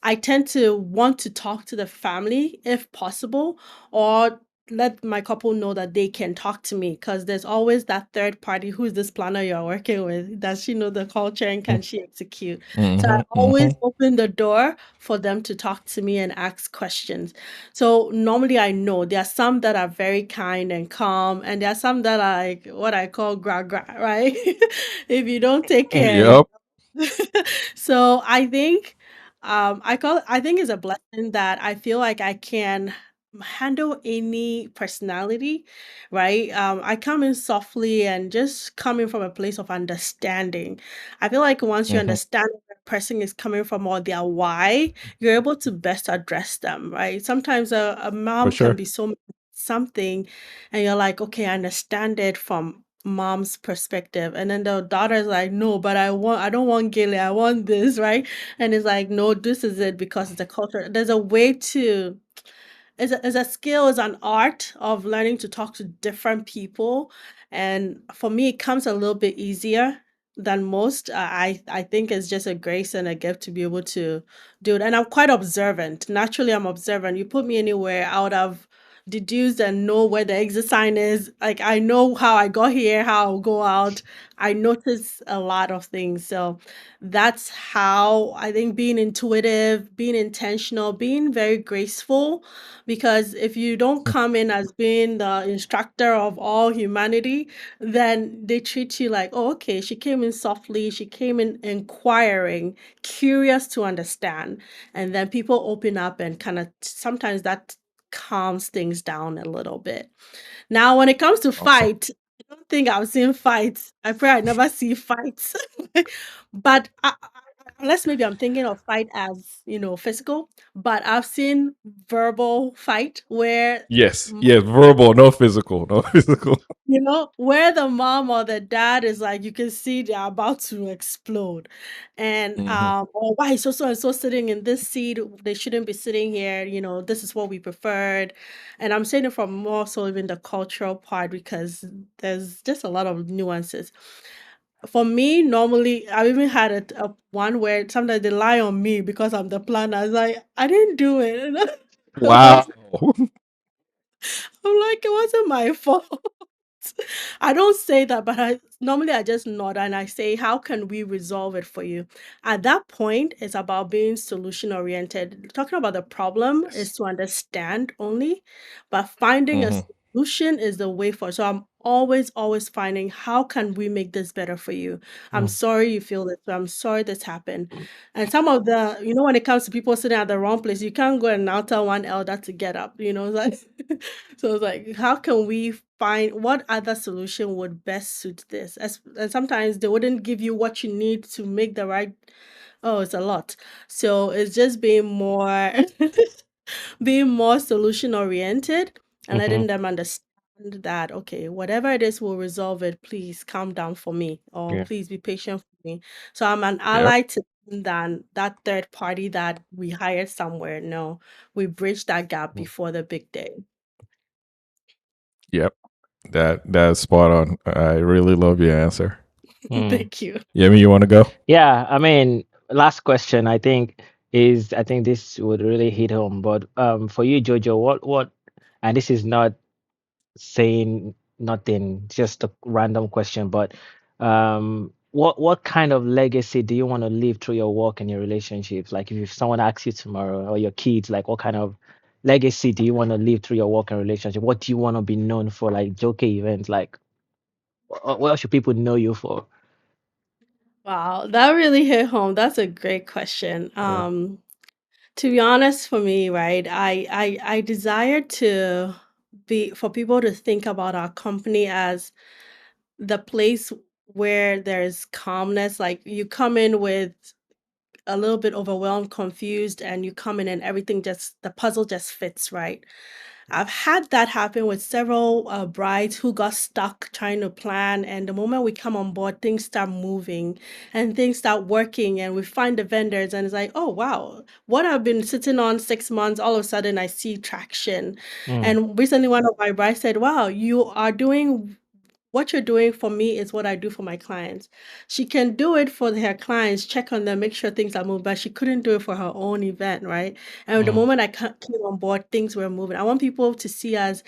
I tend to want to talk to the family if possible, or let my couple know that they can talk to me because there's always that third party. Who's this planner you're working with? Does she know the culture and can she execute? So I Mm-hmm, always mm-hmm. open the door for them to talk to me and ask questions. So normally I know there are some that are very kind and calm, and there are some that are like what I call gra gra, right? If you don't take care. Yep. So I think I think it's a blessing that I feel like I can handle any personality, right? I come in softly and just coming from a place of understanding. I feel like once you Mm-hmm. understand where the person is coming from or their why, you're able to best address them, right? Sometimes a For mom can sure. be so something and you're like, okay, I understand it from mom's perspective. And then the daughter's like, no, but I don't want Gilly, I want this, right? And it's like, no, this is it because it's a culture. There's a way to it's a skill, it's an art of learning to talk to different people. And for me, it comes a little bit easier than most. I think it's just a grace and a gift to be able to do it. And I'm quite observant. Naturally, I'm observant. You put me anywhere, I would have deduced and know where the exit sign is. Like I know how I got here, how I'll go out. I notice a lot of things. So that's how I think being intuitive, being intentional, being very graceful, because if you don't come in as being the instructor of all humanity, then they treat you like, oh, okay, she came in softly, she came in inquiring, curious to understand. And then people open up and kind of sometimes that calms things down a little bit. Now, when it comes to Awesome. fight, I don't think I've seen fights. I pray I never see fights. But unless maybe I'm thinking of fight as, physical, but I've seen verbal fight where Yes. mm, Yes. Verbal, no physical. No physical. where the mom or the dad is like, you can see they're about to explode. And Mm-hmm. or why is so and so sitting in this seat? They shouldn't be sitting here, this is what we preferred. And I'm saying it from more so even the cultural part because there's just a lot of nuances. For me, normally I've even had a one where sometimes they lie on me because I'm the planner. I was like, I didn't do it. Wow. I'm like, it wasn't my fault. I don't say that, but I normally I just nod and I say, how can we resolve it for you? At that point, it's about being solution oriented. Talking about the problem is Yes. to understand only, but finding a Mm-hmm. solution is the way forward. So I'm always finding how can we make this better for you? I'm Mm. sorry you feel this, but I'm sorry this happened. And some of the, when it comes to people sitting at the wrong place, you can't go and now tell one elder to get up, it's like so it's like, how can we find what other solution would best suit this? And sometimes they wouldn't give you what you need to make the right. Oh, it's a lot. So it's just being more being more solution oriented and Mm-hmm. letting them understand that, okay, whatever it is, we'll resolve it. Please calm down for me, or Yeah. please be patient for me. So I'm an Yep. ally to them than that third party that we hired somewhere. No, we bridge that gap before the big day. Yep. That's spot on. I really love your answer. Mm. Thank you. Yeah, you want to go? Yeah, I mean, last question I think this would really hit home. But for you, Jojo, what and this is not saying nothing, just a random question, but what kind of legacy do you want to leave through your work and your relationships? Like if someone asks you tomorrow or your kids, like what kind of legacy do you want to leave through your work and relationship? What do you want to be known for? Like Jokay events, like what should people know you for? Wow, that really hit home. That's a great question. Yeah. To be honest, for me, right, I desire to be for people to think about our company as the place where there's calmness. Like you come in with a little bit overwhelmed, confused, and you come in and everything just the puzzle just fits, right? I've had that happen with several brides who got stuck trying to plan, and the moment we come on board, things start moving and things start working, and we find the vendors, and it's like, oh wow, what I've been sitting on 6 months, all of a sudden I see traction. Mm, And recently, one of my brides said, "Wow, you are doing." What you're doing for me is what I do for my clients. She can do it for her clients, check on them, make sure things are moving, but she couldn't do it for her own event, right? And the mm, moment came on board, things were moving. I want people to see us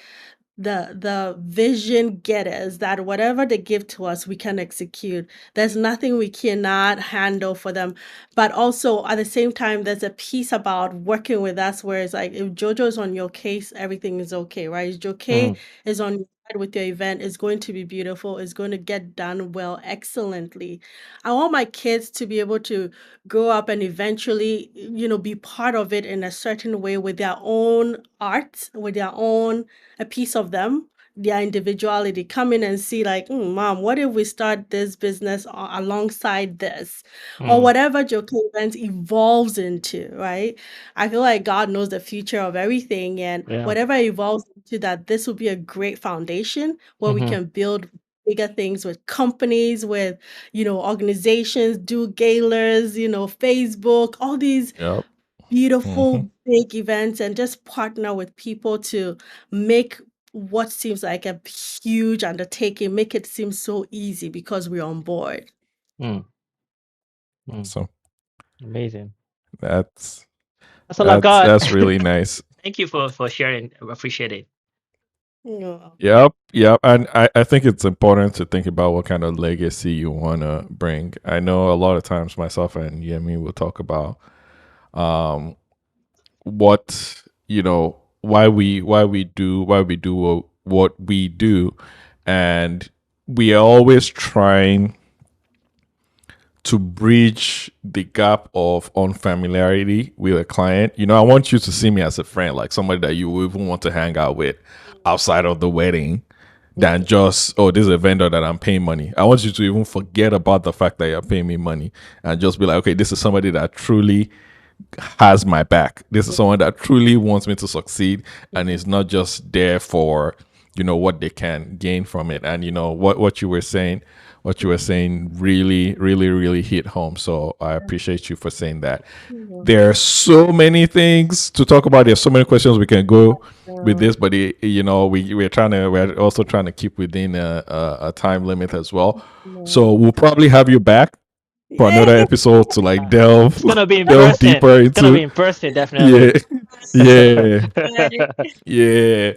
the vision getters, that whatever they give to us we can execute. There's nothing we cannot handle for them, but also at the same time there's a piece about working with us where it's like, if Jojo is on your case, everything is okay, right? If Jokay mm, is on your side with your event, it's going to be beautiful, it's going to get done well, excellently. I want my kids to be able to grow up and eventually, be part of it in a certain way, with their own art, with their own a piece of them, their individuality, come in and see like, mom, what if we start this business alongside this, or mm. whatever Joke Events evolves into, right? I feel like God knows the future of everything, and Yeah. whatever evolves into that, this will be a great foundation where we Mm-hmm. can build bigger things with companies, with organizations, do galas, Facebook, all these Yep. Mm-hmm. beautiful big events, and just partner with people to make what seems like a huge undertaking, make it seem so easy because we're on board. Mm, mm. So Amazing. that's That's all I've got. that's really nice. Thank you for sharing. I appreciate it. Yeah. Yep, yep. And I think it's important to think about what kind of legacy you want to bring. I know a lot of times myself and Yemi will talk about um, what, why we do what we do. And we are always trying to bridge the gap of unfamiliarity with a client. I want you to see me as a friend, like somebody that you even want to hang out with outside of the wedding, than just, oh, this is a vendor that I'm paying money. I want you to even forget about the fact that you're paying me money and just be like, okay, this is somebody that truly has my back. This is someone that truly wants me to succeed and is not just there for, what they can gain from it. And what you were saying really, really, really hit home. So I appreciate you for saying that. There are so many things to talk about. There's so many questions we can go with Yeah. this, but we're also trying to keep within a time limit as well. So we'll probably have you back for another Yay! episode to like Uh, delve it's gonna be in delve person. deeper It's gonna into. be in person, Yeah, definitely. yeah, Right. yeah.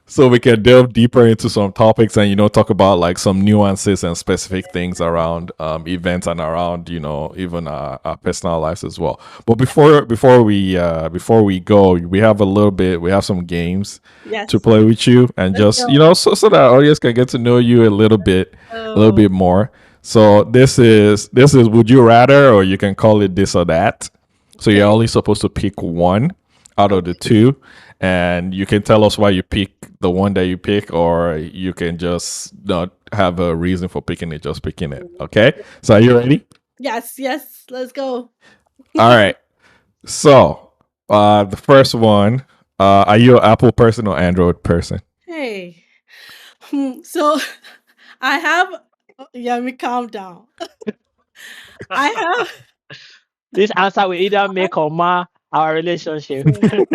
so we can delve deeper into some topics and talk about like some nuances and specific things around events and around even our personal lives as well. But before we go, we have a little bit. We have some games to Yes. play with you, and Let's just go. so that our audience can get to know you a little Oh, bit more. So this is would you rather, or you can call it this or that. So you're okay. only supposed to pick one out of the Okay. two, and you can tell us why you pick the one that you pick, or you can just not have a reason for picking it, just picking it. Okay. So are you ready? Yes, yes. Let's go. All right. So the first one, are you an Apple person or Android person? Hey. So I have yeah, me calm down. I have This answer will either make or mar our relationship. I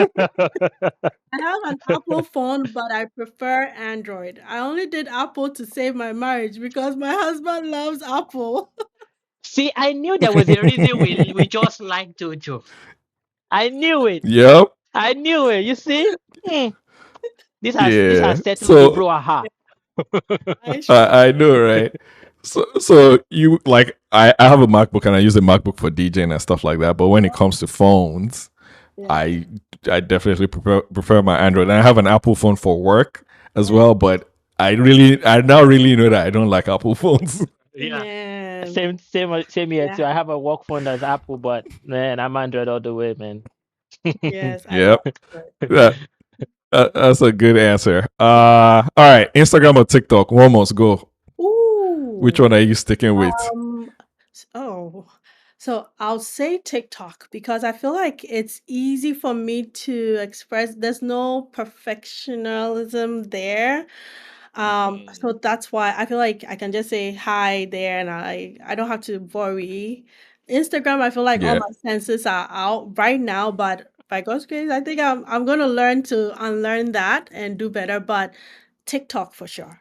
have an Apple phone, but I prefer Android. I only did Apple to save my marriage because my husband loves Apple. See, I knew there was a reason we just like Jojo. I knew it. Yep. I knew it. You see? Hmm. This has Yeah. settled the So brouhaha. I should. I know, right? So you like I have a MacBook and I use a MacBook for DJing and stuff like that. But when it comes to phones, Yeah. I I definitely prefer my Android. And I have an Apple phone for work as Yeah. well. But I now really know that I don't like Apple phones. Yeah. Man. Same here Yeah. too. I have a work phone that's Apple, but man, I'm Android all the way, man. Yes, I love Yep. it. That, that's a good answer. All right. Instagram or TikTok? One must go. Which Ooh. one are you sticking with? Um, oh, so I'll say TikTok because I feel like it's easy for me to express. There's no perfectionism there. So Mhm. that's why I feel like I can just say hi there and I don't have to worry. Instagram, I feel like all Yeah. my senses are out right now, but by God's grace, I think I'm gonna learn to unlearn that and do better. But TikTok for sure.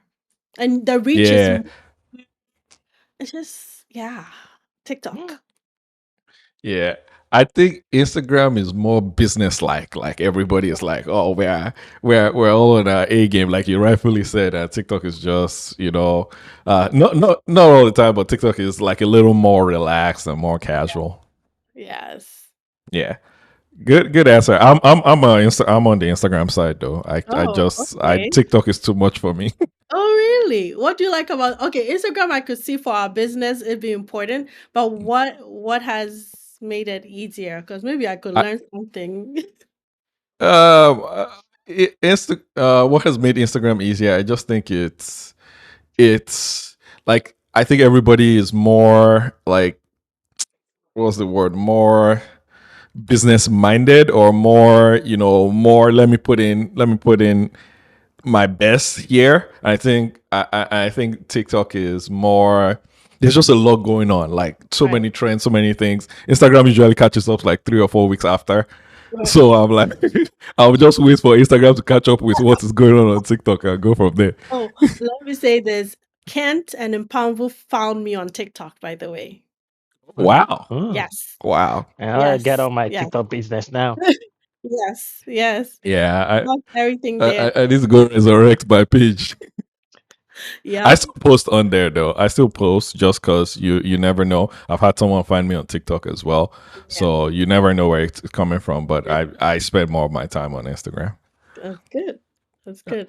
And the reach is Yeah. it's just yeah, Mm. TikTok. Yeah. I think Instagram is more business like. Like everybody is like, oh, we're all on our A game, like you rightfully said. TikTok is just, not all the time, but TikTok is like a little more relaxed and more casual. Yes. Yeah. Good answer. I'm on the Instagram side though. I Oh, just I okay. TikTok is too much for me. Oh, really? What do you like about okay, Instagram I could see for our business it'd be important, but what has made it easier? Because maybe I could I, learn something. what has made Instagram easier? I just think it's like I think everybody is more like what's the word? More business minded, or more, more let me put in my best here. I think TikTok is more, there's just a lot going on, like so Right. many trends, so many things. Instagram usually catches up like 3 or 4 weeks after. Right. So I'm like, I'll just wait for Instagram to catch up with what is going on TikTok and go from there. Oh, let me say this. Kent and Impamvu found me on TikTok, by the way. Wow. Mm. Yes. Wow. I ought to get Yes. on my Yes. TikTok business now. Yes. Yes. Yeah, Not everything I, there. I need to go resurrect my page. I Yep. still post on there though. I still post just because you never know. I've had someone find me on TikTok as well, Yeah. so you never know where it's coming from. But I spend more of my time on Instagram. That's good. That's good.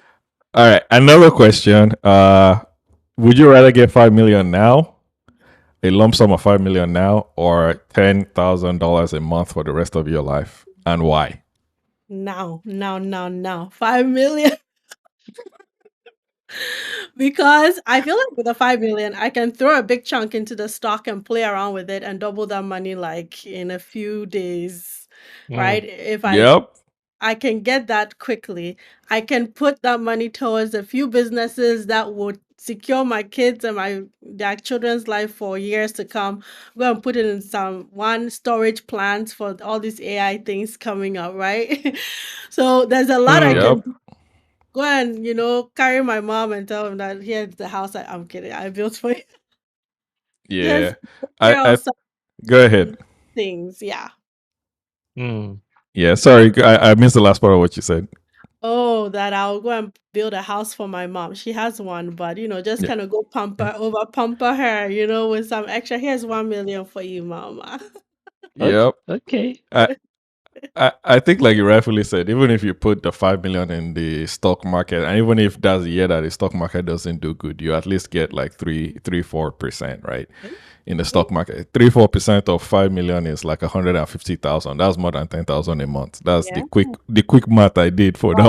All right, another question. Would you rather get 5 million now, a lump sum of 5 million now, or $10,000 a month for the rest of your life, and why? Now. 5 million. Because I feel like with the 5 million, I can throw a big chunk into the stock and play around with it and double that money like in a few days, Mm. right? If Yep. I can get that quickly, I can put that money towards a few businesses that would secure my kids and their children's life for years to come. Go and put it in some one storage plants for all these AI things coming up, right? So there's a lot I Mm. can Yep. go and, carry my mom and tell him that here's the house I'm kidding. I built for you. Just Yeah. take I care of I some go ahead. things. Yeah. Mm. Yeah. Sorry, I missed the last part of what you said. Oh, know that I'll go and build a house for my mom. She has one, but just Yeah. kind of go over pamper her, with some extra. Here's 1 million for you, mama. Okay. Yep. Okay. I, I think like you rightfully said, even if you put the 5 million in the stock market, and even if that's the year that the stock market doesn't do good, you at least get like 4%, right? In the Yeah, stock market. 4% of 5 million is like 150,000. That's more than 10,000 a month. That's yeah. the quick math I did for that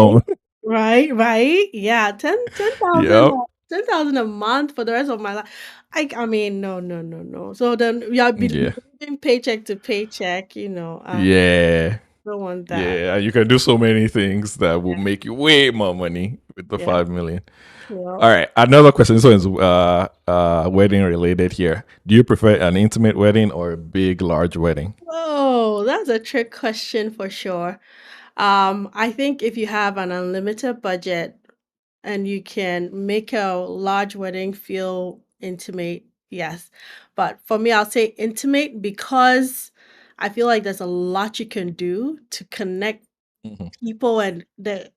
Right, one. right. Yeah, 10,000, Yep. 10,000 a month for the rest of my life. I mean, no, no, no, no. So then we are Yeah. living paycheck to paycheck. Yeah. Don't want that. Yeah. And you can do so many things that will make you way more money with the Yeah, 5 million. yeah. All right, another question. This one is wedding related here. Do you prefer an intimate wedding or a big, large wedding? Oh, that's a trick question for sure. I think if you have an unlimited budget and you can make a large wedding feel intimate, yes. But for me, I'll say intimate because I feel like there's a lot you can do to connect Hmm. people and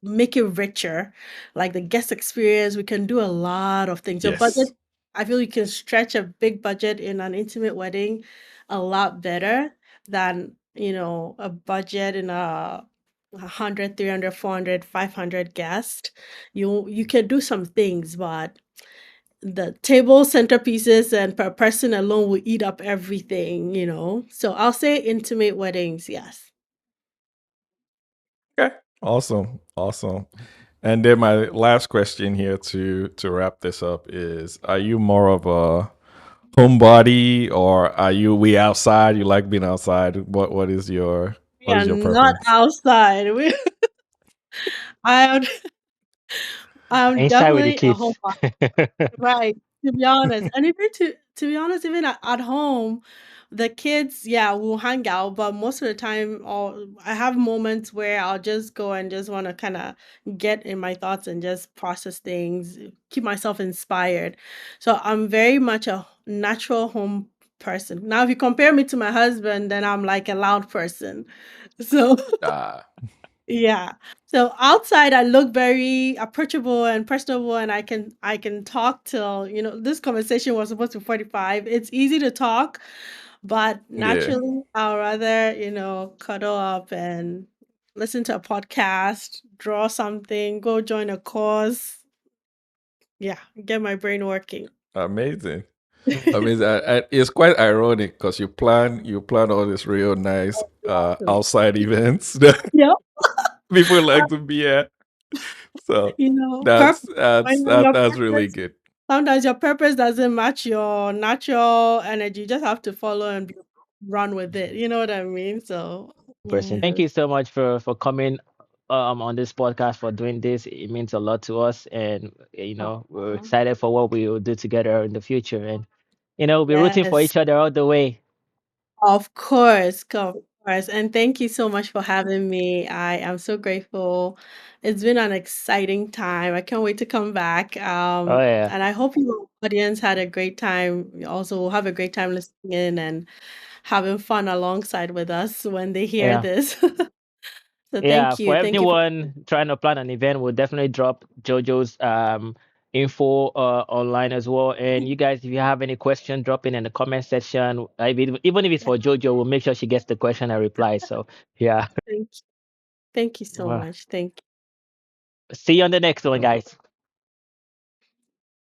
make it richer. Like the guest experience, we can do a lot of things. Your budget, Yes. I feel you can stretch a big budget in an intimate wedding a lot better than, a budget in a 100, 300, 400, 500 guest. You can do some things, but the table centerpieces and per person alone will eat up everything. So I'll say intimate weddings, yes. Okay. Awesome. Awesome. And then my last question here to wrap this up is: are you more of a homebody or are you we outside? You like being outside? We what are is your not preference? outside. I am I'm Inside with the definitely a kids. homebody, right, to be honest. And even to be honest, even at home, the kids, yeah, will hang out, but most of the time, I have moments where I'll just go and just wanna kinda get in my thoughts and just process things, keep myself inspired. So I'm very much a natural home person. Now, if you compare me to my husband, then I'm like a loud person. So Ah, yeah. So outside I look very approachable and personable and I can talk till, this conversation was supposed to be 45. It's easy to talk, but yeah. naturally I'll rather, cuddle up and listen to a podcast, draw something, go join a course. Yeah, get my brain working. Amazing. Amazing. It's quite ironic because you plan all these real nice outside events that Yep. people like to be at. So that's Purpose. that's When that your that's really purpose good. Sometimes your purpose doesn't match your natural energy. You just have to follow and run with it. You know what I mean? So, Person, yeah. thank you so much for coming on this podcast, for doing this. It means a lot to us, and we're Aw. excited for what we will do together in the future, and we'll be rooting for Yes, each other all the way. of course, of course. And thank you so much for having me. I am so grateful. It's been an exciting time. I can't wait to come back. Oh yeah, And I hope your audience had a great time. You also will have a great time listening in and having fun alongside with us when they hear yeah. this. So Yeah, thank for you. Thank you for anyone trying to plan an event, we'll definitely drop Jojo's info online as well. And you guys, if you have any question, drop in the comment section. Even if it's for Jojo, we'll make sure she gets the question and reply. So yeah, thank you. Thank you so well, much. Thank see you on the next one, guys.